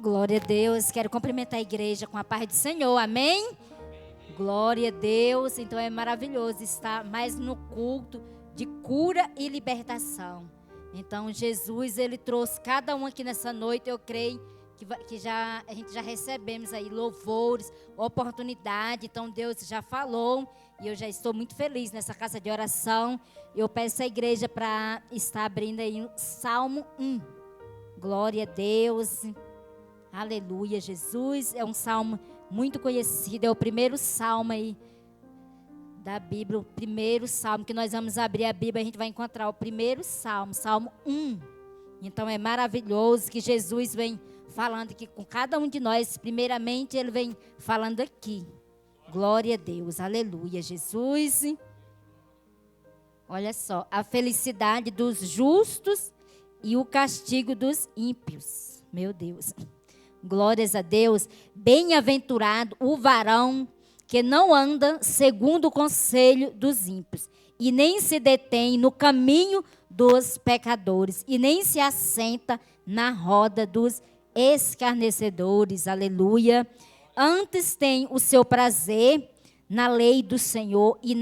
Glória a Deus. Quero cumprimentar a igreja com a paz do Senhor. Amém? Glória a Deus. Então é maravilhoso estar mais no culto de cura e libertação. Então Jesus, ele trouxe cada um aqui nessa noite. Eu creio que a gente já recebemos aí louvores, oportunidade. Então Deus já falou e eu já estou muito feliz nessa casa de oração. Eu peço à igreja para estar abrindo aí o Salmo 1. Glória a Deus. Aleluia, Jesus. É um salmo muito conhecido. É o primeiro salmo aí da Bíblia. O primeiro salmo que nós vamos abrir a Bíblia. A gente vai encontrar o primeiro salmo, Salmo 1. Então é maravilhoso que Jesus vem falando aqui com cada um de nós. Primeiramente, ele vem falando aqui. Glória a Deus. Aleluia, Jesus. Olha só. A felicidade dos justos e o castigo dos ímpios. Meu Deus. Glórias a Deus. Bem-aventurado o varão que não anda segundo o conselho dos ímpios, e nem se detém no caminho dos pecadores, e nem se assenta na roda dos escarnecedores. Aleluia. Antes tem o seu prazer na lei do Senhor, e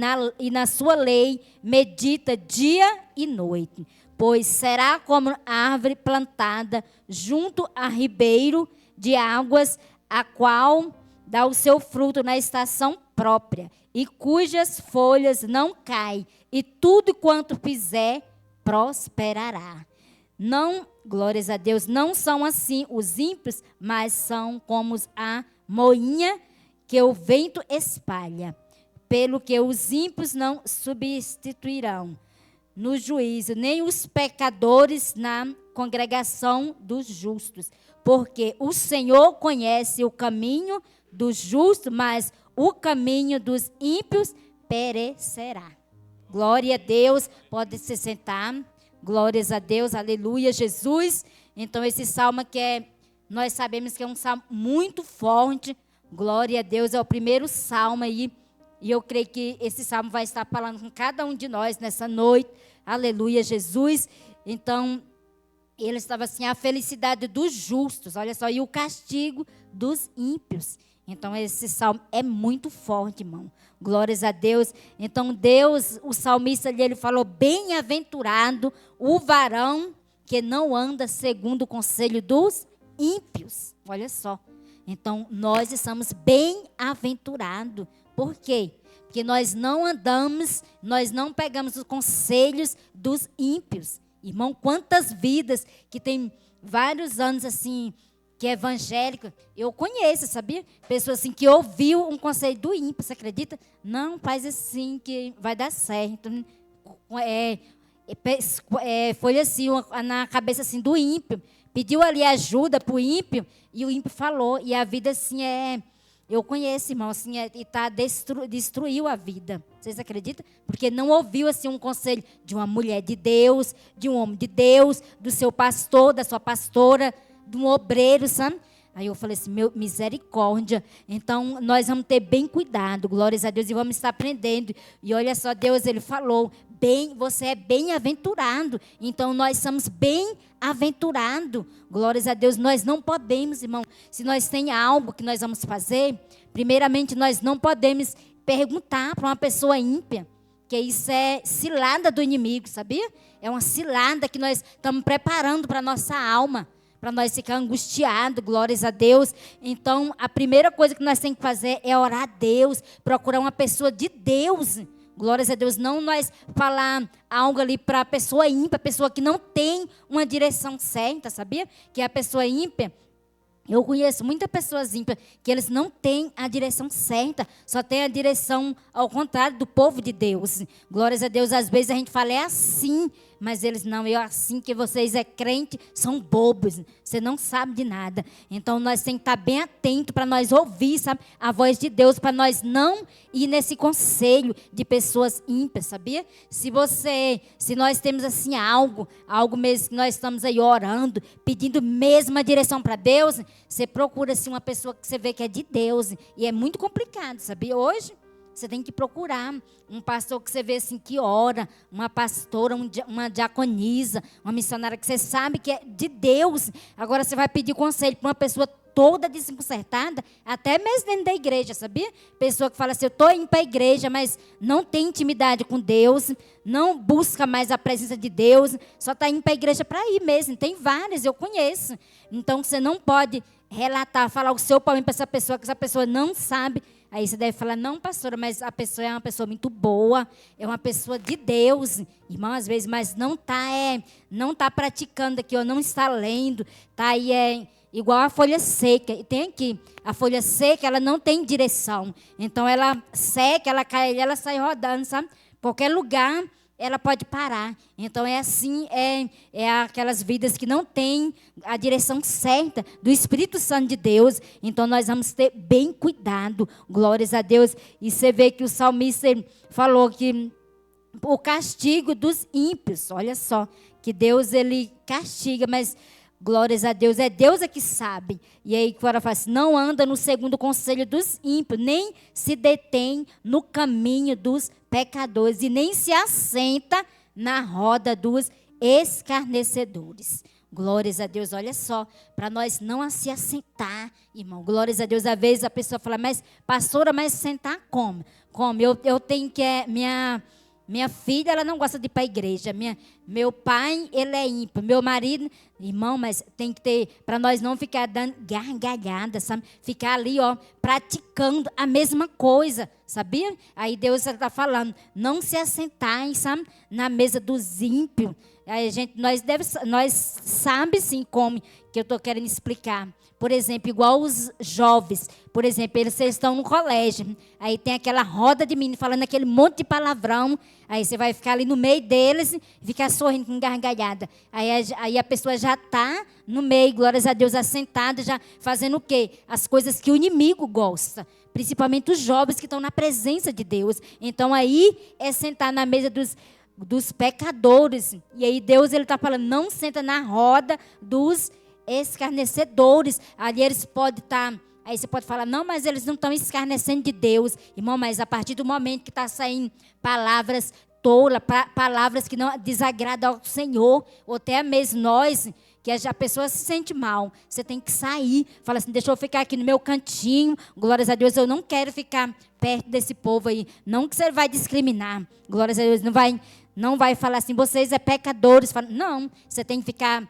na sua lei medita dia e noite. Pois será como árvore plantada junto a ribeiro de águas, a qual dá o seu fruto na estação própria, e cujas folhas não caem, e tudo quanto fizer prosperará. Não, glórias a Deus, não são assim os ímpios, mas são como a moinha que o vento espalha. Pelo que os ímpios não substituirão no juízo, nem os pecadores na congregação dos justos. Porque o Senhor conhece o caminho dos justos, mas o caminho dos ímpios perecerá. Glória a Deus. Pode se sentar. Glórias a Deus. Aleluia, Jesus. Então esse salmo nós sabemos que é um salmo muito forte. Glória a Deus. É o primeiro salmo aí. E eu creio que esse salmo vai estar falando com cada um de nós nessa noite. Aleluia, Jesus. Então, ele estava assim, a felicidade dos justos, olha só, e o castigo dos ímpios. Então, esse salmo é muito forte, irmão. Glórias a Deus. Então, Deus, o salmista ali, ele falou, bem-aventurado o varão que não anda segundo o conselho dos ímpios. Olha só. Então, nós estamos bem-aventurados. Por quê? Porque nós não andamos, nós não pegamos os conselhos dos ímpios. Irmão, quantas vidas que tem vários anos assim, que é evangélica, eu conheço, sabia? Pessoas assim que ouviu um conselho do ímpio, você acredita? Não, faz assim que vai dar certo. Foi assim, na cabeça assim do ímpio. Pediu ali ajuda para o ímpio e o ímpio falou. E a vida assim eu conheço, irmão, assim, destruiu a vida. Vocês acreditam? Porque não ouviu, assim, um conselho de uma mulher de Deus, de um homem de Deus, do seu pastor, da sua pastora, de um obreiro, sabe? Aí eu falei assim, meu, misericórdia. Então, nós vamos ter bem cuidado, glórias a Deus, e vamos estar aprendendo. E olha só, Deus, ele falou, você é bem-aventurado. Então, nós somos bem-aventurados. Glórias a Deus, nós não podemos, irmão, se nós temos algo que nós vamos fazer, primeiramente, nós não podemos perguntar para uma pessoa ímpia, que isso é cilada do inimigo, sabia? É uma cilada que nós estamos preparando para a nossa alma, para nós ficar angustiados, glórias a Deus. Então, a primeira coisa que nós temos que fazer é orar a Deus, procurar uma pessoa de Deus, glórias a Deus. Não nós falar algo ali para a pessoa ímpia, a pessoa que não tem uma direção certa, sabia? Que a pessoa ímpia, eu conheço muitas pessoas ímpias que eles não têm a direção certa, só tem a direção ao contrário do povo de Deus. Glórias a Deus, às vezes a gente fala, é assim, mas eles não, é assim que vocês é crente, são bobos, você não sabe de nada. Então nós temos que estar bem atentos para nós ouvir, sabe, a voz de Deus, para nós não ir nesse conselho de pessoas ímpias, sabia? Se nós temos assim algo mesmo que nós estamos aí orando, pedindo mesmo a direção para Deus, você procura assim uma pessoa que você vê que é de Deus, e é muito complicado, sabia? Hoje Você tem que procurar um pastor que você vê assim que ora, uma pastora, uma diaconisa, uma missionária que você sabe que é de Deus. Agora você vai pedir conselho para uma pessoa toda desconcertada, até mesmo dentro da igreja, sabia? Pessoa que fala assim, eu estou indo para a igreja, mas não tem intimidade com Deus, não busca mais a presença de Deus, só está indo para a igreja para ir mesmo. Tem várias, eu conheço. Então você não pode relatar, falar o seu problema para essa pessoa, que essa pessoa não sabe. Aí você deve falar, não, pastora, mas a pessoa é uma pessoa muito boa, é uma pessoa de Deus, irmão, às vezes, mas não está praticando aqui, ou não está lendo, está aí, igual a folha seca. E tem aqui, a folha seca, ela não tem direção. Então, ela seca, ela cai, ela sai rodando, sabe? Qualquer lugar, ela pode parar. Então, é assim, aquelas vidas que não têm a direção certa do Espírito Santo de Deus. Então, nós vamos ter bem cuidado. Glórias a Deus. E você vê que o salmista falou que o castigo dos ímpios, olha só, que Deus, ele castiga, mas glórias a Deus, é Deus que sabe. E aí, agora fala assim, não anda no segundo conselho dos ímpios, nem se detém no caminho dos pecadores, e nem se assenta na roda dos escarnecedores. Glórias a Deus, olha só, para nós não se assentar, irmão. Glórias a Deus, às vezes a pessoa fala, mas pastora, mas sentar como? Como? Eu tenho que, minha filha, ela não gosta de ir para a igreja. Meu pai, ele é ímpio. Meu marido, irmão, mas tem que ter, para nós não ficar dando gargalhada, sabe? Ficar ali, ó, praticando a mesma coisa, sabia? Aí Deus está falando, não se assentar, sabe? Na mesa dos ímpios. Aí nós sabe sim como que eu estou querendo explicar. Por exemplo, igual os jovens, por exemplo, eles estão no colégio, aí tem aquela roda de menino falando aquele monte de palavrão, aí você vai ficar ali no meio deles e ficar sorrindo com gargalhada. Aí a pessoa já está no meio, glórias a Deus, assentada, já fazendo o quê? As coisas que o inimigo gosta. Principalmente os jovens que estão na presença de Deus. Então aí é sentar na mesa dos pecadores. E aí Deus, ele está falando, não senta na roda dos escarnecedores. Ali eles podem estar, aí você pode falar, não, mas eles não estão escarnecendo de Deus. Irmão, mas a partir do momento que está saindo palavras tolas, palavras que não desagradam ao Senhor, ou até mesmo nós, que a pessoa se sente mal, você tem que sair, fala assim, deixa eu ficar aqui no meu cantinho, glórias a Deus, eu não quero ficar perto desse povo aí, não que você vai discriminar, glórias a Deus, não vai falar assim, vocês é pecadores, não, você tem que ficar,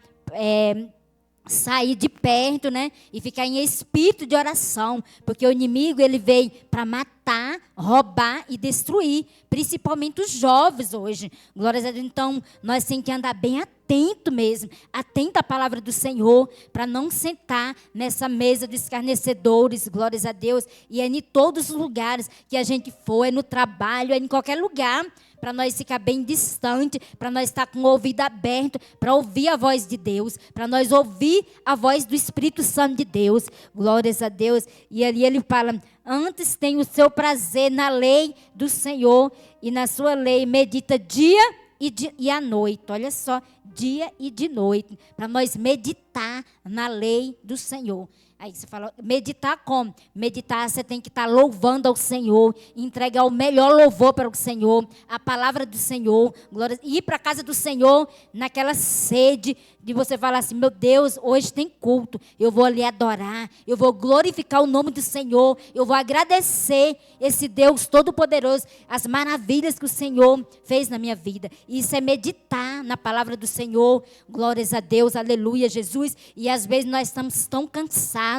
sair de perto, né? E ficar em espírito de oração. Porque o inimigo, ele veio para matar, roubar e destruir. Principalmente os jovens hoje. Glórias a Deus. Então, nós temos que andar bem atento mesmo. Atento à palavra do Senhor. Para não sentar nessa mesa de escarnecedores. Glórias a Deus. E é em todos os lugares que a gente for. É no trabalho, é em qualquer lugar. Para nós ficar bem distante, para nós estar com o ouvido aberto, para ouvir a voz de Deus, para nós ouvir a voz do Espírito Santo de Deus. Glórias a Deus. E ali ele fala, antes tem o seu prazer na lei do Senhor, e na sua lei medita dia e à noite. Olha só, dia e de noite, para nós meditar na lei do Senhor. Aí você fala, meditar como? Meditar, você tem que estar louvando ao Senhor, entregar o melhor louvor para o Senhor, a palavra do Senhor, glória, ir para a casa do Senhor, naquela sede de você falar assim, meu Deus, hoje tem culto, eu vou ali adorar, eu vou glorificar o nome do Senhor, eu vou agradecer esse Deus Todo-Poderoso, as maravilhas que o Senhor fez na minha vida. Isso é meditar na palavra do Senhor, glórias a Deus, aleluia, Jesus. E às vezes nós estamos tão cansados,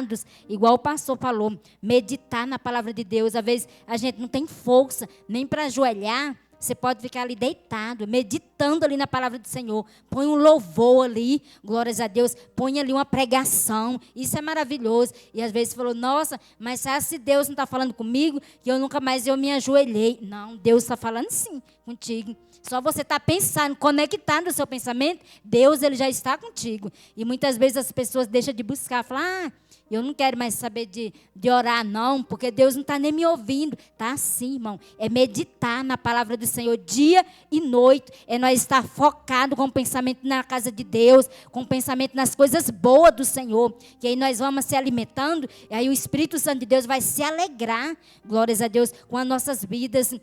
igual o pastor falou, meditar na palavra de Deus. Às vezes a gente não tem força nem para ajoelhar. Você pode ficar ali deitado, meditando ali na palavra do Senhor. Põe um louvor ali, glórias a Deus. Põe ali uma pregação. Isso é maravilhoso. E às vezes você falou, nossa, mas se Deus não está falando comigo, que eu nunca mais me ajoelhei. Não, Deus está falando sim contigo. Só você está pensando, conectado no seu pensamento, Deus, ele já está contigo. E muitas vezes as pessoas deixam de buscar, falam, eu não quero mais saber de orar não, porque Deus não está nem me ouvindo. Está assim, irmão. É meditar na palavra do Senhor dia e noite. É nós nós estar focado com o pensamento na casa de Deus, com o pensamento nas coisas boas do Senhor, que aí nós vamos se alimentando, e aí o Espírito Santo de Deus vai se alegrar, glórias a Deus, com as nossas vidas.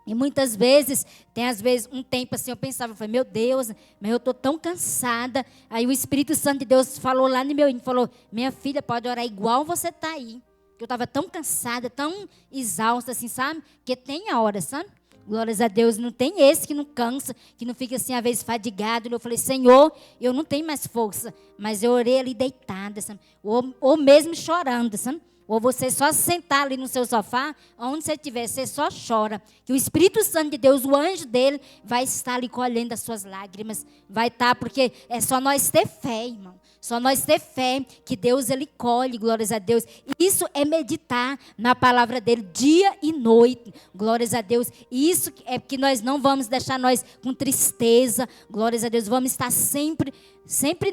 E muitas vezes, tem às vezes um tempo assim, eu pensava, eu falei, meu Deus, mas eu estou tão cansada. Aí o Espírito Santo de Deus falou lá no meu íntimo, falou, minha filha, pode orar igual você está aí. Eu estava tão cansada, tão exausta assim, sabe? Que tem a hora, sabe? Glórias a Deus, não tem esse que não cansa, que não fica assim, às vezes, fadigado. Eu falei, Senhor, eu não tenho mais força, mas eu orei ali deitada, sabe? Ou mesmo chorando, sabe? Ou você só sentar ali no seu sofá, onde você estiver, você só chora. Que o Espírito Santo de Deus, o anjo dele, vai estar ali colhendo as suas lágrimas. Vai estar, porque é só nós ter fé, irmão. Só nós ter fé que Deus, ele colhe, glórias a Deus. Isso é meditar na palavra dele dia e noite, glórias a Deus. E isso é que nós não vamos deixar nós com tristeza, glórias a Deus. Vamos estar sempre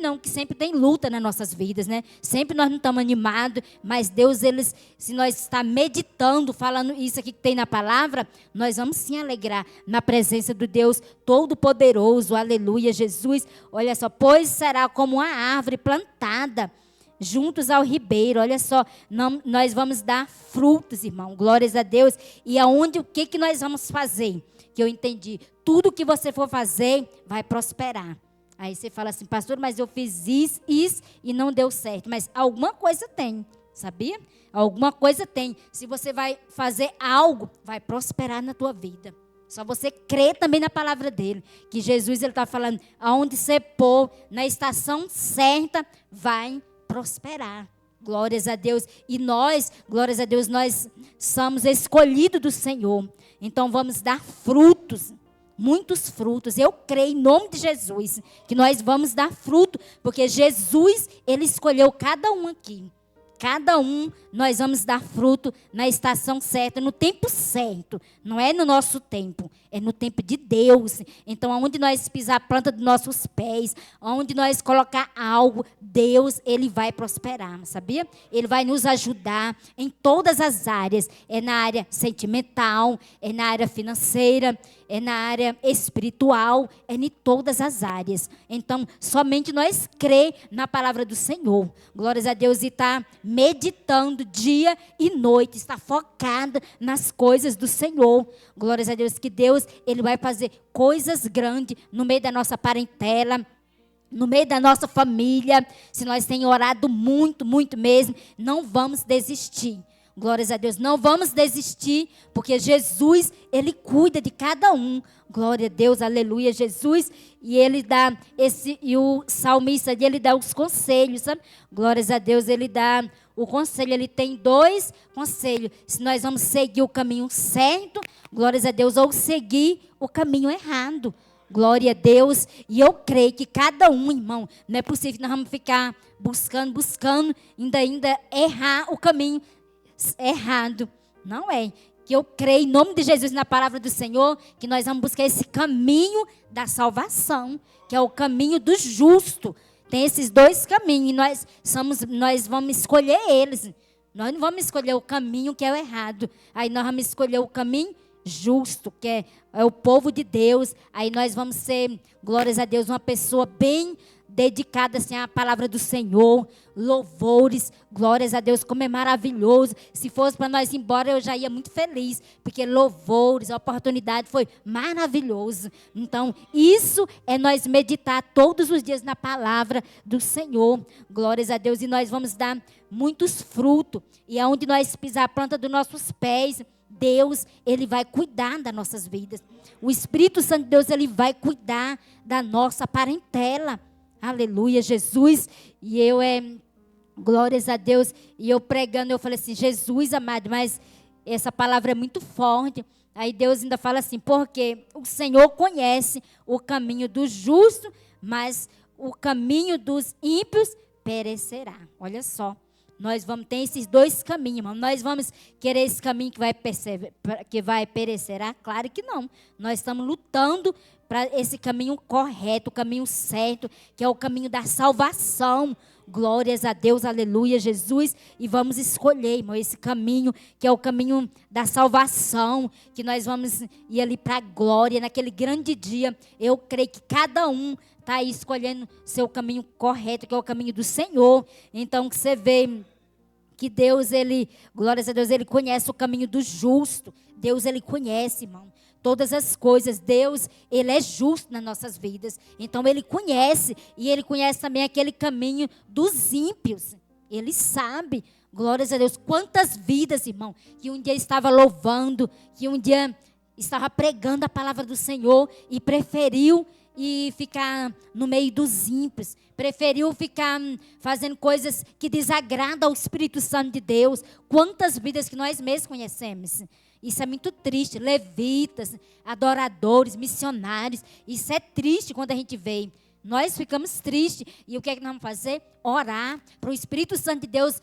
não, que sempre tem luta nas nossas vidas, né? Sempre nós não estamos animados, mas Deus, se nós está meditando, falando isso aqui que tem na palavra, nós vamos sim alegrar na presença do Deus Todo-Poderoso, aleluia, Jesus. Olha só, pois será como uma árvore plantada juntos ao ribeiro, olha só, nós vamos dar frutos, irmão, glórias a Deus. E o que nós vamos fazer? Que eu entendi, tudo que você for fazer, vai prosperar. Aí você fala assim, pastor, mas eu fiz isso e não deu certo. Mas alguma coisa tem, sabia? Alguma coisa tem. Se você vai fazer algo, vai prosperar na tua vida. Só você crer também na palavra dele. Que Jesus, ele está falando, aonde você pôr, na estação certa, vai prosperar. Glórias a Deus. E nós, glórias a Deus, nós somos escolhidos do Senhor. Então vamos dar frutos. Muitos frutos. Eu creio em nome de Jesus que nós vamos dar fruto, porque Jesus, ele escolheu cada um aqui. Cada um, nós vamos dar fruto na estação certa, no tempo certo. Não é no nosso tempo, é no tempo de Deus. Então, aonde nós pisar a planta dos nossos pés, aonde nós colocar algo, Deus, ele vai prosperar, sabia? Ele vai nos ajudar em todas as áreas. É na área sentimental, é na área financeira, é na área espiritual, é em todas as áreas. Então, somente nós crer na palavra do Senhor. Glórias a Deus, e está meditando dia e noite, está focada nas coisas do Senhor. Glórias a Deus, que Deus, ele vai fazer coisas grandes no meio da nossa parentela, no meio da nossa família. Se nós temos orado muito, muito mesmo, não vamos desistir. Glórias a Deus, não vamos desistir, porque Jesus, ele cuida de cada um. Glória a Deus, aleluia, Jesus. E ele dá e o salmista, ele dá os conselhos, sabe? Glórias a Deus, ele dá o conselho, ele tem 2 conselhos. Se nós vamos seguir o caminho certo, glórias a Deus, ou seguir o caminho errado. Glória a Deus. E eu creio que cada um, irmão, não é possível que nós vamos ficar buscando, ainda errar o caminho errado. Não é. Que eu creio em nome de Jesus na palavra do Senhor, que nós vamos buscar esse caminho da salvação, que é o caminho do justo. Tem esses 2 caminhos e nós vamos escolher eles. Nós não vamos escolher o caminho que é o errado. Aí nós vamos escolher o caminho justo, que é o povo de Deus. Aí nós vamos ser, glórias a Deus, uma pessoa bem dedicada assim, à palavra do Senhor, louvores, glórias a Deus, como é maravilhoso. Se fosse para nós ir embora, eu já ia muito feliz, porque louvores, a oportunidade foi maravilhoso. Então, isso é nós meditar todos os dias na palavra do Senhor, glórias a Deus, e nós vamos dar muitos frutos, e aonde nós pisar a planta dos nossos pés, Deus, ele vai cuidar das nossas vidas. O Espírito Santo de Deus, ele vai cuidar da nossa parentela. Aleluia, Jesus. E glórias a Deus. E eu pregando, eu falei assim, Jesus amado, mas essa palavra é muito forte. Aí Deus ainda fala assim, porque o Senhor conhece o caminho do justo, mas o caminho dos ímpios perecerá. Olha só. Nós vamos ter esses 2 caminhos, irmão. Nós vamos querer esse caminho que vai perecerá? Claro que não. Nós estamos lutando para esse caminho correto, o caminho certo, que é o caminho da salvação. Glórias a Deus, aleluia, Jesus. E vamos escolher, irmão, esse caminho, que é o caminho da salvação, que nós vamos ir ali para a glória, naquele grande dia. Eu creio que cada um está aí escolhendo seu caminho correto, que é o caminho do Senhor. Então, que você vê que Deus, glórias a Deus, Ele conhece o caminho do justo. Deus, Ele conhece, irmão, todas as coisas. Deus, Ele é justo nas nossas vidas. Então, Ele conhece. E Ele conhece também aquele caminho dos ímpios. Ele sabe, glórias a Deus, quantas vidas, irmão, que um dia estava louvando, que um dia estava pregando a palavra do Senhor e preferiu e ficar no meio dos ímpios, preferiu ficar fazendo coisas que desagradam ao Espírito Santo de Deus. Quantas vidas que nós mesmos conhecemos. Isso é muito triste. Levitas, adoradores, missionários. Isso é triste quando a gente vê. Nós ficamos tristes. E o que é que nós vamos fazer? Orar para o Espírito Santo de Deus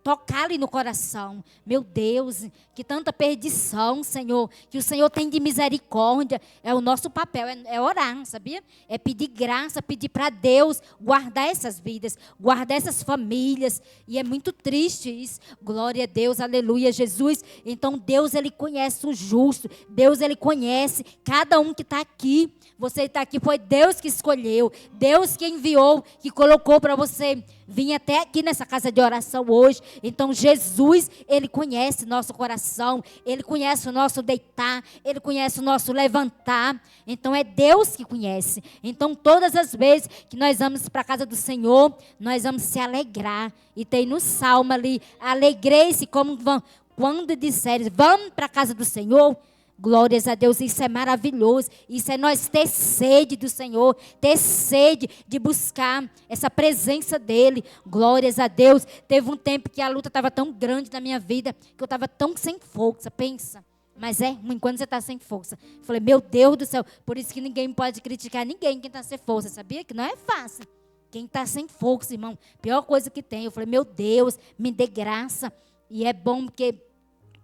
tocar ali no coração. Meu Deus, que tanta perdição, Senhor. Que o Senhor tem de misericórdia. É o nosso papel, é orar, sabia? É pedir graça, pedir para Deus guardar essas vidas, guardar essas famílias. E é muito triste isso. Glória a Deus, aleluia, Jesus. Então Deus, Ele conhece o justo. Deus, Ele conhece cada um que está aqui. Você está aqui, foi Deus que escolheu. Deus que enviou, que colocou para você vir até aqui nessa casa de oração hoje. Então Jesus, Ele conhece nosso coração, Ele conhece o nosso deitar, Ele conhece o nosso levantar. Então é Deus que conhece. Então todas as vezes que nós vamos para a casa do Senhor, nós vamos se alegrar. E tem no Salmo ali, alegrei-se quando disseres, vamos para a casa do Senhor. Glórias a Deus, isso é maravilhoso. Isso é nós ter sede do Senhor, ter sede de buscar essa presença dEle. Glórias a Deus. Teve um tempo que a luta estava tão grande na minha vida, que eu estava tão sem força, pensa. Mas é ruim quando você está sem força. Eu falei, meu Deus do céu, por isso que ninguém pode criticar ninguém quem está sem força, sabia? Que não é fácil. Quem está sem força, irmão, pior coisa que tem. Eu falei, meu Deus, me dê graça. E é bom porque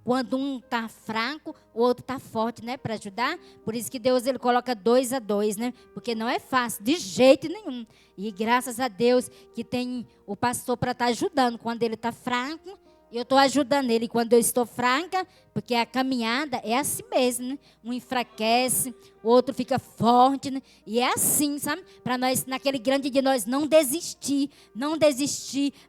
quando um está fraco, o outro está forte, né? Para ajudar. Por isso que Deus, Ele coloca 2 a 2, né? Porque não é fácil, de jeito nenhum. E graças a Deus que tem o pastor para estar ajudando. Quando ele está fraco, eu estou ajudando ele. Quando eu estou fraca, porque a caminhada é assim mesmo, né? Um enfraquece, o outro fica forte, né? E é assim, sabe? Para nós, naquele grande dia, nós não desistir,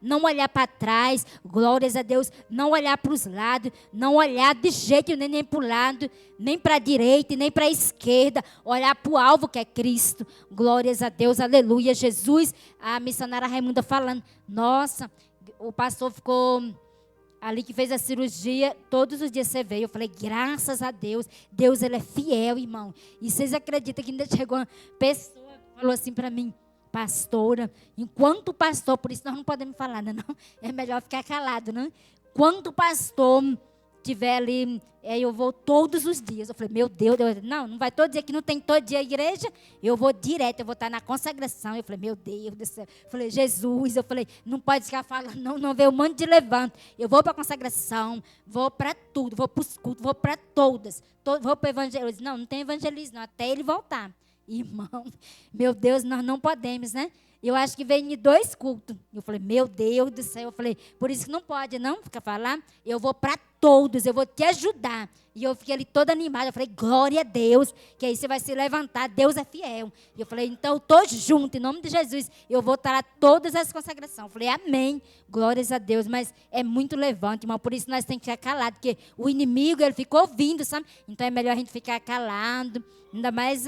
não olhar para trás, glórias a Deus, não olhar para os lados, não olhar de jeito nem para o lado, nem para a direita, nem para a esquerda, olhar para o alvo que é Cristo. Glórias a Deus, aleluia, Jesus. A missionária Raimunda falando, nossa, o pastor ficou ali que fez a cirurgia, todos os dias você veio. Eu falei, graças a Deus. Deus, Ele é fiel, irmão. E vocês acreditam que ainda chegou uma pessoa que falou assim para mim, pastora, enquanto pastor, por isso nós não podemos falar, não. É melhor ficar calado, não? Enquanto pastor estiver ali, eu vou todos os dias. Eu falei, meu Deus, não vai todo dia, que não tem todo dia a igreja. Eu vou direto, eu vou estar na consagração. Eu falei, meu Deus do céu. Eu falei, Jesus, eu falei, não pode ficar falando, não vê um monte de levanto. Eu vou para a consagração, vou para tudo, vou para os cultos, vou para todas. Vou para o evangelismo. Não tem evangelismo, não, até ele voltar. Irmão, meu Deus, nós não podemos, né? Eu acho que vem em 2 cultos. Eu falei, meu Deus do céu. Eu falei, por isso que não pode, não, ficar falar. Eu vou para todos, eu vou te ajudar. E eu fiquei ali toda animada. Eu falei, glória a Deus, que aí você vai se levantar. Deus é fiel. E eu falei, então eu estou junto, em nome de Jesus. Eu vou estar a todas as consagrações. Eu falei, amém, glórias a Deus. Mas é muito levante, irmão. Por isso nós temos que ficar calados, porque o inimigo, ele ficou ouvindo, sabe? Então é melhor a gente ficar calado. Ainda mais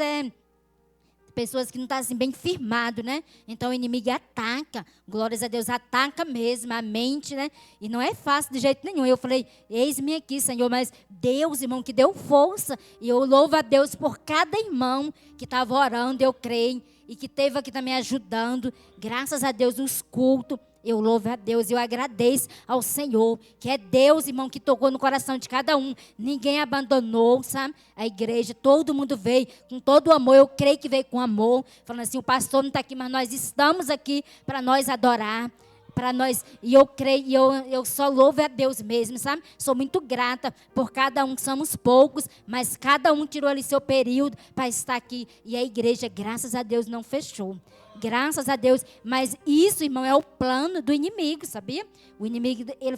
pessoas que não estão assim bem firmado, né? Então o inimigo ataca, glórias a Deus, ataca mesmo a mente, né? E não é fácil de jeito nenhum. Eu falei, eis-me aqui, Senhor, mas Deus, irmão, que deu força. E eu louvo a Deus por cada irmão que estava orando, eu creio, e que esteve aqui também ajudando. Graças a Deus, os cultos. Eu louvo a Deus, eu agradeço ao Senhor, que é Deus, irmão, que tocou no coração de cada um. Ninguém abandonou, sabe? A igreja, todo mundo veio com todo o amor. Eu creio que veio com amor. Falando assim, o pastor não está aqui, mas nós estamos aqui para nós adorar, para nós. E eu creio, e eu só louvo a Deus mesmo, sabe? Sou muito grata por cada um, que somos poucos, mas cada um tirou ali seu período para estar aqui. E a igreja, graças a Deus, não fechou. Graças a Deus. Mas isso, irmão, é o plano do inimigo, sabia? O inimigo, ele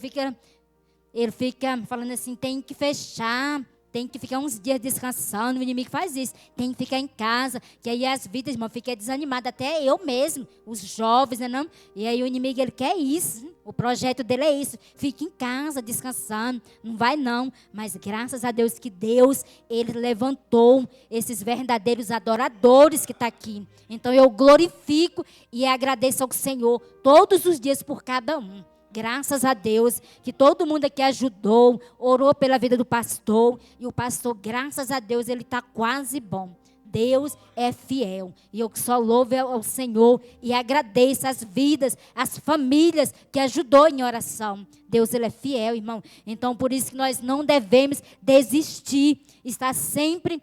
fica falando assim, tem que fechar, tem que ficar uns dias descansando. O inimigo faz isso, tem que ficar em casa, que aí as vidas, irmão, ficam desanimadas, até eu mesmo, os jovens, né, não? E aí o inimigo, ele quer isso, o projeto dele é isso, fica em casa descansando, não vai não, mas graças a Deus que Deus, ele levantou esses verdadeiros adoradores que estão aqui. Então eu glorifico e agradeço ao Senhor todos os dias por cada um. Graças a Deus, que todo mundo aqui ajudou, orou pela vida do pastor. E o pastor, graças a Deus, ele está quase bom. Deus é fiel. E eu só louvo ao Senhor e agradeço as vidas, as famílias que ajudou em oração. Deus, ele é fiel, irmão. Então, por isso que nós não devemos desistir. Estar sempre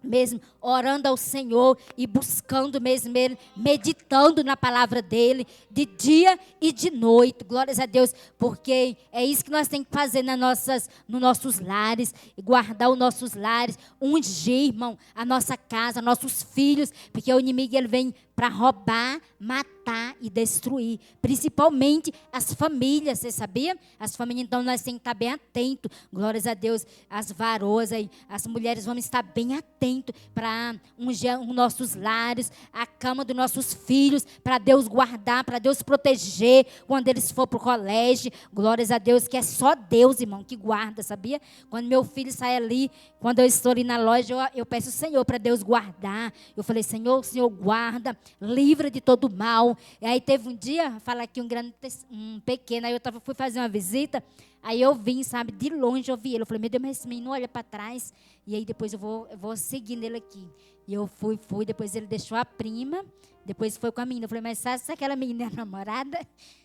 mesmo orando ao Senhor e buscando mesmo Ele, meditando na palavra dEle, de dia e de noite, glórias a Deus, porque é isso que nós temos que fazer nos nossos lares, guardar os nossos lares, ungir, irmão, a nossa casa, nossos filhos, porque o inimigo ele vem para roubar, matar e destruir, principalmente as famílias, você sabia? As famílias, então nós temos que estar bem atentos, glórias a Deus, as varoas aí, as mulheres vão estar bem atentos para ungir os nossos lares, a cama dos nossos filhos, para Deus guardar, para Deus proteger quando eles for para o colégio, glórias a Deus, que é só Deus, irmão, que guarda, sabia? Quando meu filho sai ali, quando eu estou ali na loja, eu peço ao Senhor para Deus guardar, eu falei, Senhor, o Senhor guarda, livra de todo mal. E aí teve um dia, fala aqui um pequeno, aí eu fui fazer uma visita, aí eu vim, sabe, de longe eu vi ele, eu falei, meu Deus, mas esse menino olha para trás, e aí depois eu vou seguindo ele aqui. E eu fui, depois ele deixou a prima, depois foi com a menina, eu falei, mas sabe se aquela menina é a namorada?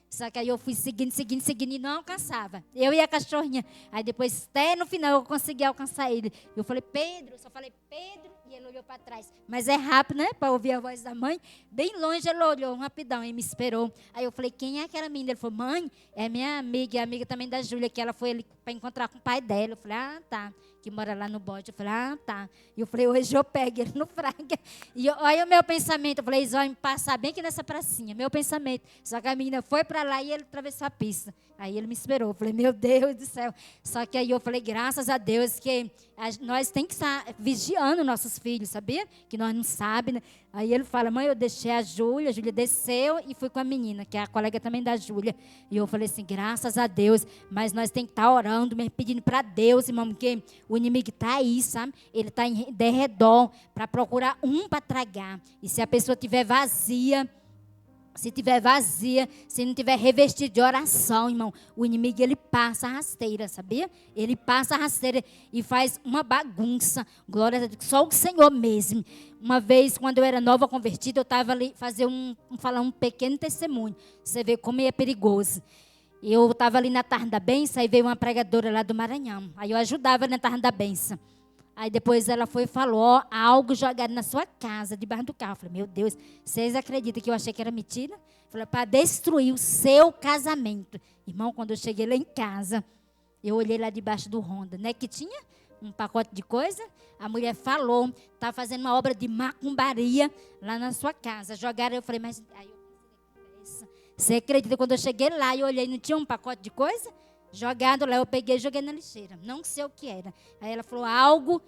Só que aí eu fui seguindo e não alcançava. Eu e a cachorrinha. Aí depois, até no final, eu consegui alcançar ele. Eu falei, Pedro, só falei, Pedro, e ele olhou para trás. Mas é rápido, né? Para ouvir a voz da mãe. Bem longe ele olhou, rapidão, e me esperou. Aí eu falei, quem é aquela menina? Ele falou, mãe, é minha amiga, é amiga também da Júlia, que ela foi ali para encontrar com o pai dela. Eu falei, ah, tá. Que mora lá no bode. Eu falei, ah, tá. E eu falei, hoje eu pego ele no fraga. E olha o meu pensamento. Eu falei, eles vão me passar bem aqui nessa pracinha. Meu pensamento. Só que a menina foi para lá e ele atravessou a pista. Aí ele me esperou. Eu falei, meu Deus do céu. Só que aí eu falei, graças a Deus, que nós temos que estar vigiando nossos filhos, sabia? Que nós não sabemos, né? Aí ele fala, mãe, eu deixei a Júlia desceu e fui com a menina, que é a colega também da Júlia. E eu falei assim, graças a Deus, mas nós temos que estar orando, mesmo pedindo para Deus, irmão, porque o inimigo está aí, sabe? Ele está em derredor para procurar um para tragar. E se a pessoa estiver vazia, se não tiver revestido de oração, irmão, o inimigo, ele passa a rasteira, sabia? Ele passa a rasteira e faz uma bagunça. Glória a Deus, só o Senhor mesmo. Uma vez, quando eu era nova convertida, eu estava ali falar um pequeno testemunho. Você vê como é perigoso. Eu estava ali na Tarde da Bênção, aí veio uma pregadora lá do Maranhão. Aí eu ajudava na Tarde da Bênção. Aí depois ela foi e falou, ó, algo jogado na sua casa, debaixo do carro. Eu falei, meu Deus, vocês acreditam que eu achei que era mentira? Eu falei, para destruir o seu casamento. Irmão, quando eu cheguei lá em casa, eu olhei lá debaixo do Honda, né, que tinha um pacote de coisa. A mulher falou, estava fazendo uma obra de macumbaria lá na sua casa. Jogaram, eu falei, mas... Aí eu pensei, você acredita, quando eu cheguei lá e olhei, não tinha um pacote de coisa? Jogado lá, eu peguei e joguei na lixeira. Não sei o que era. Aí ela falou,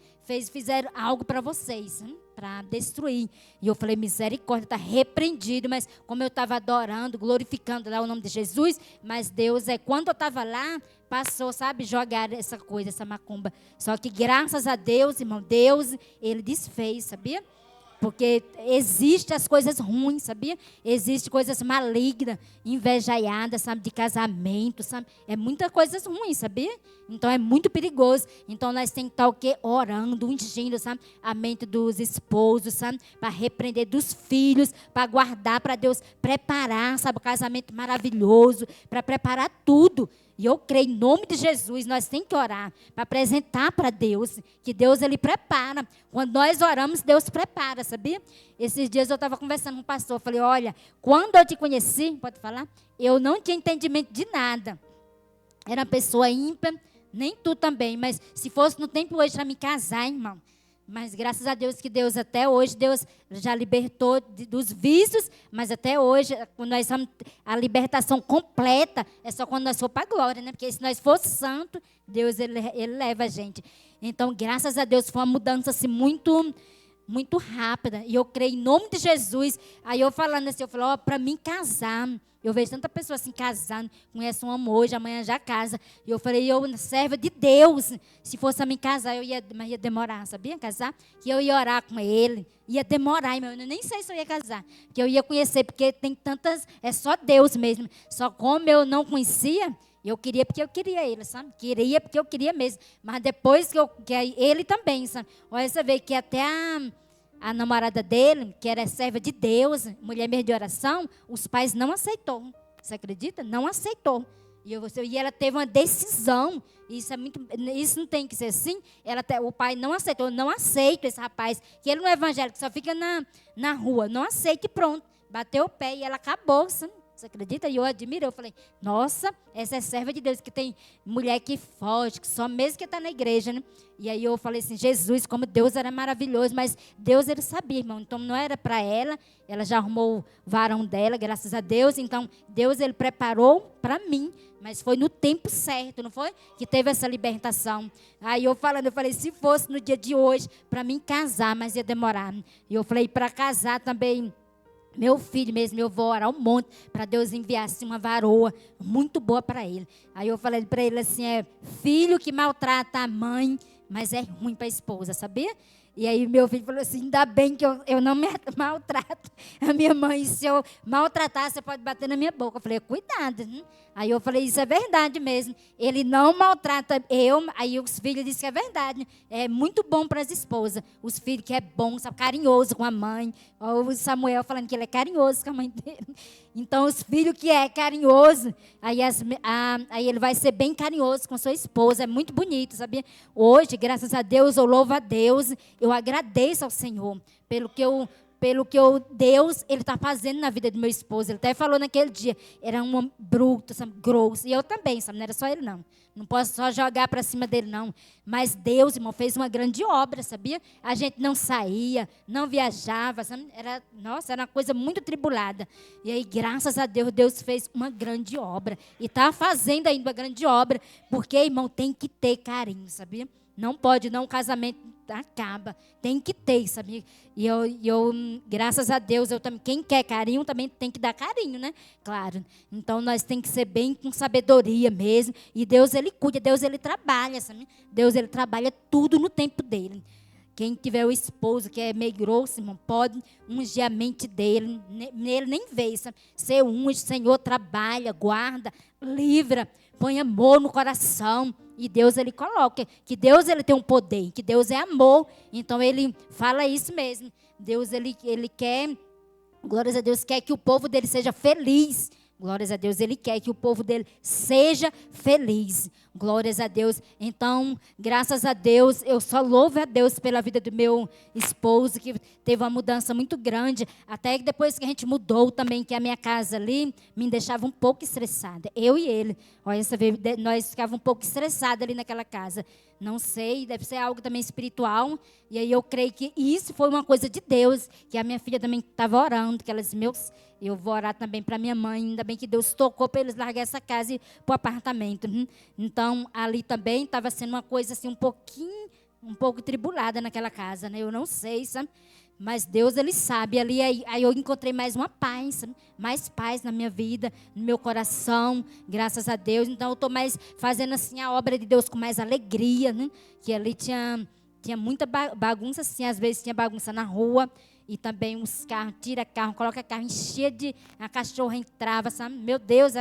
fizeram algo para vocês, para destruir. E eu falei, misericórdia, está repreendido. Mas como eu estava adorando, glorificando lá o nome de Jesus, mas Deus, quando eu estava lá, passou, sabe, jogar essa coisa, essa macumba. Só que graças a Deus, irmão, Deus, Ele desfez, sabia? Porque existem as coisas ruins, sabia? Existem coisas malignas, invejaiadas, sabe? De casamento, sabe? É muitas coisas ruins, sabia? Então é muito perigoso. Então nós temos que estar o quê? Orando, ungindo, sabe? A mente dos esposos, sabe? Para repreender dos filhos, para guardar, para Deus preparar, sabe? O casamento maravilhoso, para preparar tudo. E eu creio, em nome de Jesus, nós temos que orar para apresentar para Deus, que Deus, Ele prepara. Quando nós oramos, Deus prepara, sabia? Esses dias eu estava conversando com um pastor, eu falei, olha, quando eu te conheci, pode falar? Eu não tinha entendimento de nada. Era uma pessoa ímpar, nem tu também, mas se fosse no tempo hoje para me casar, irmão. Mas graças a Deus que Deus até hoje, Deus já libertou dos vícios, mas até hoje, quando nós somos a libertação completa, é só quando nós for para a glória, né? Porque se nós for santo, Deus, ele leva a gente. Então, graças a Deus, foi uma mudança assim, muito rápida. E eu creio em nome de Jesus. Aí eu falando assim, eu falo, ó, para mim casar, eu vejo tanta pessoa assim casando, conhece um homem hoje, amanhã já casa. E eu falei, eu serva de Deus. Se fosse a mim casar, mas ia demorar, sabia? Casar? Que eu ia orar com ele. Ia demorar, irmão. Eu nem sei se eu ia casar. Que eu ia conhecer, porque tem tantas. É só Deus mesmo. Só como eu não conhecia, eu queria porque eu queria ele, sabe? Queria porque eu queria mesmo. Mas depois que ele também, sabe? Olha, você vê que até a namorada dele, que era serva de Deus, mulher mesmo de oração, os pais não aceitou. Você acredita? Não aceitou. E ela teve uma decisão. Isso não tem que ser assim. O pai não aceitou. Não aceito esse rapaz, que ele não é evangélico, só fica na rua. Não aceita e pronto. Bateu o pé e ela acabou, sabe? Você acredita? E eu admiro, eu falei, nossa, essa é serva de Deus, que tem mulher que foge, que só mesmo que está na igreja, né? E aí eu falei assim, Jesus, como Deus era maravilhoso, mas Deus, ele sabia, irmão, então não era para ela já arrumou o varão dela, graças a Deus, então Deus, ele preparou para mim, mas foi no tempo certo, não foi? Que teve essa libertação. Aí eu falei, se fosse no dia de hoje, para mim casar, mas ia demorar. E eu falei, para casar também, meu filho mesmo, eu vou orar um monte para Deus enviar assim, uma varoa muito boa para ele. Aí eu falei para ele assim, filho que maltrata a mãe, mas é ruim para a esposa, sabia? E aí meu filho falou assim, ainda bem que eu não me maltrato a minha mãe. Se eu maltratar, você pode bater na minha boca. Eu falei, cuidado. Aí eu falei, isso é verdade mesmo. Ele não maltrata eu. Aí os filhos disseram que é verdade. É muito bom para as esposas. Os filhos que é bom, sabe, carinhoso com a mãe. O Samuel falando que ele é carinhoso com a mãe dele. Então, os filhos que é carinhoso, aí ele vai ser bem carinhoso com sua esposa. É muito bonito, sabia? Hoje, graças a Deus, eu louvo a Deus. Eu agradeço ao Senhor pelo que Deus, ele está fazendo na vida do meu esposo. Ele até falou naquele dia, era um homem bruto, sabe, grosso. E eu também, sabe, não era só ele, não. Não posso só jogar para cima dele, não. Mas Deus, irmão, fez uma grande obra, sabia? A gente não saía, não viajava, sabe? Era uma coisa muito tribulada. E aí, graças a Deus, Deus fez uma grande obra. E está fazendo ainda uma grande obra. Porque, irmão, tem que ter carinho, sabia? Não pode, não, o casamento acaba. Tem que ter, sabia? E eu, graças a Deus, eu também, quem quer carinho também tem que dar carinho, né? Claro. Então, nós tem que ser bem com sabedoria mesmo. E Deus, ele cuida, Deus, ele trabalha, sabe? Deus, ele trabalha tudo no tempo dele. Quem tiver o esposo que é meio grosso, irmão, pode ungir a mente dele. Nele nem vê, sabe? Você unge, Senhor, trabalha, guarda, livra, põe amor no coração. E Deus, ele coloca, que Deus, ele tem um poder, que Deus é amor. Então, ele fala isso mesmo. Deus, ele quer, glórias a Deus, quer que o povo dele seja feliz. Glórias a Deus, ele quer que o povo dele seja feliz. Glórias a Deus. Então, graças a Deus, eu só louvo a Deus pela vida do meu esposo, que teve uma mudança muito grande. Até que depois que a gente mudou também, que a minha casa ali me deixava um pouco estressada. Eu e ele. Olha, nós ficávamos um pouco estressados ali naquela casa. Não sei, deve ser algo também espiritual. E aí eu creio que isso foi uma coisa de Deus, que a minha filha também estava orando, que ela disse, eu vou orar também para minha mãe, ainda bem que Deus tocou para eles largar essa casa e ir para o apartamento. Então, ali também estava sendo uma coisa assim, um pouco tribulada naquela casa, né? Eu não sei, sabe? Mas Deus, ele sabe. Aí eu encontrei mais uma paz, sabe? Mais paz na minha vida, no meu coração, graças a Deus. Então, eu estou mais fazendo assim a obra de Deus com mais alegria, né? Que ali tinha muita bagunça, assim, às vezes tinha bagunça na rua. E também os carros, tira carro, coloca carro, enchia a cachorra entrava, sabe? Meu Deus,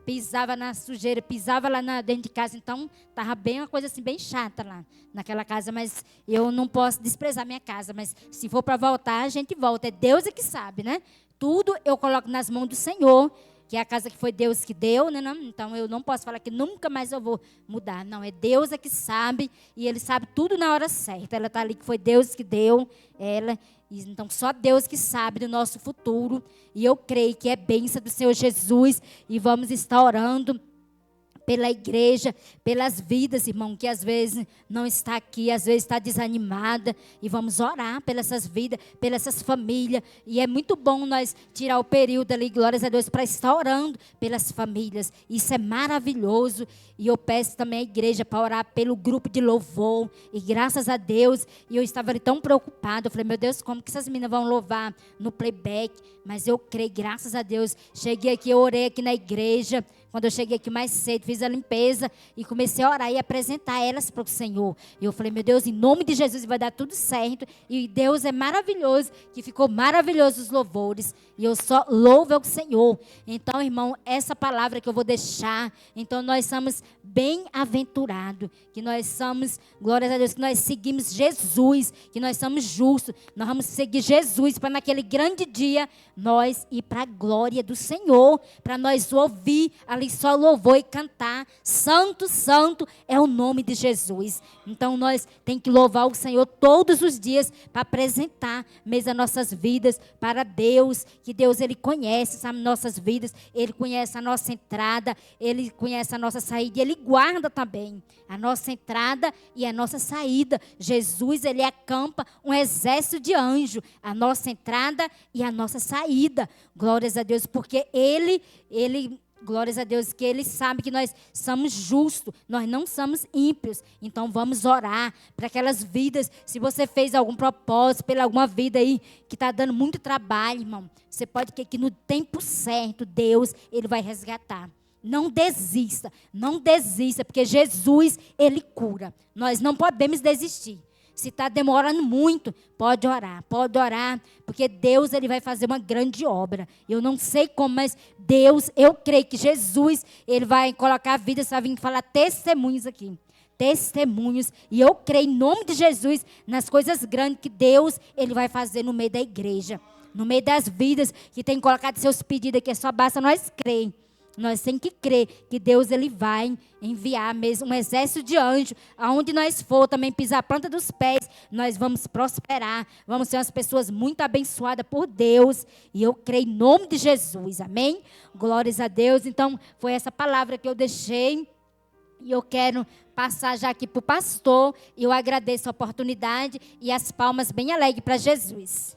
pisava na sujeira, pisava lá dentro de casa. Então, estava bem uma coisa assim, bem chata lá naquela casa. Mas eu não posso desprezar minha casa. Mas se for para voltar, a gente volta. É Deus é que sabe, né? Tudo eu coloco nas mãos do Senhor, que é a casa que foi Deus que deu, né? Não? Então eu não posso falar que nunca mais eu vou mudar. Não, é Deus é que sabe e Ele sabe tudo na hora certa. Ela está ali que foi Deus que deu ela. Então só Deus que sabe do nosso futuro. E eu creio que é bênção do Senhor Jesus. E vamos estar orando pela igreja, pelas vidas, irmão, que às vezes não está aqui, às vezes está desanimada, e vamos orar pelas essas vidas, pelas essas famílias, e é muito bom nós tirar o período ali, glórias a Deus, para estar orando pelas famílias, isso é maravilhoso, e eu peço também à igreja para orar pelo grupo de louvor, e graças a Deus, e eu estava ali tão preocupada, eu falei, meu Deus, como que essas meninas vão louvar no playback, mas eu creio, graças a Deus, cheguei aqui, eu orei aqui na igreja, quando eu cheguei aqui mais cedo, fiz a limpeza e comecei a orar e apresentar elas para o Senhor. E eu falei, meu Deus, em nome de Jesus vai dar tudo certo. E Deus é maravilhoso, que ficou maravilhoso os louvores. E eu só louvo ao Senhor. Então, irmão, essa palavra que eu vou deixar, então nós somos bem-aventurados, que nós somos, glórias a Deus, que nós seguimos Jesus, que nós somos justos. Nós vamos seguir Jesus para naquele grande dia nós ir para a glória do Senhor, para nós ouvir ali só louvor e cantar, santo, santo é o nome de Jesus. Então nós temos que louvar o Senhor todos os dias para apresentar mesmo as nossas vidas para Deus, que Deus Ele conhece as nossas vidas, Ele conhece a nossa entrada, Ele conhece a nossa saída e Ele guarda também a nossa entrada e a nossa saída. Jesus, Ele acampa um exército de anjos, a nossa entrada e a nossa saída. Glórias a Deus, porque Ele glórias a Deus, que Ele sabe que nós somos justos, nós não somos ímpios. Então vamos orar para aquelas vidas. Se você fez algum propósito pela alguma vida aí que está dando muito trabalho, irmão, você pode crer que no tempo certo, Deus, Ele vai resgatar. Não desista, não desista, porque Jesus, Ele cura. Nós não podemos desistir. Se está demorando muito, pode orar, porque Deus Ele vai fazer uma grande obra. Eu não sei como, mas Deus, eu creio que Jesus, Ele vai colocar a vida, você vai vir falar testemunhos aqui. Testemunhos, e eu creio em nome de Jesus, nas coisas grandes que Deus, Ele vai fazer no meio da igreja. No meio das vidas que tem colocado seus pedidos aqui, só basta nós crer. Nós temos que crer que Deus Ele vai enviar mesmo um exército de anjos. Aonde nós for também pisar a planta dos pés, nós vamos prosperar. Vamos ser umas pessoas muito abençoadas por Deus. E eu creio em nome de Jesus. Amém? Glórias a Deus. Então, foi essa palavra que eu deixei. E eu quero passar já aqui para o pastor. E eu agradeço a oportunidade e as palmas bem alegres para Jesus.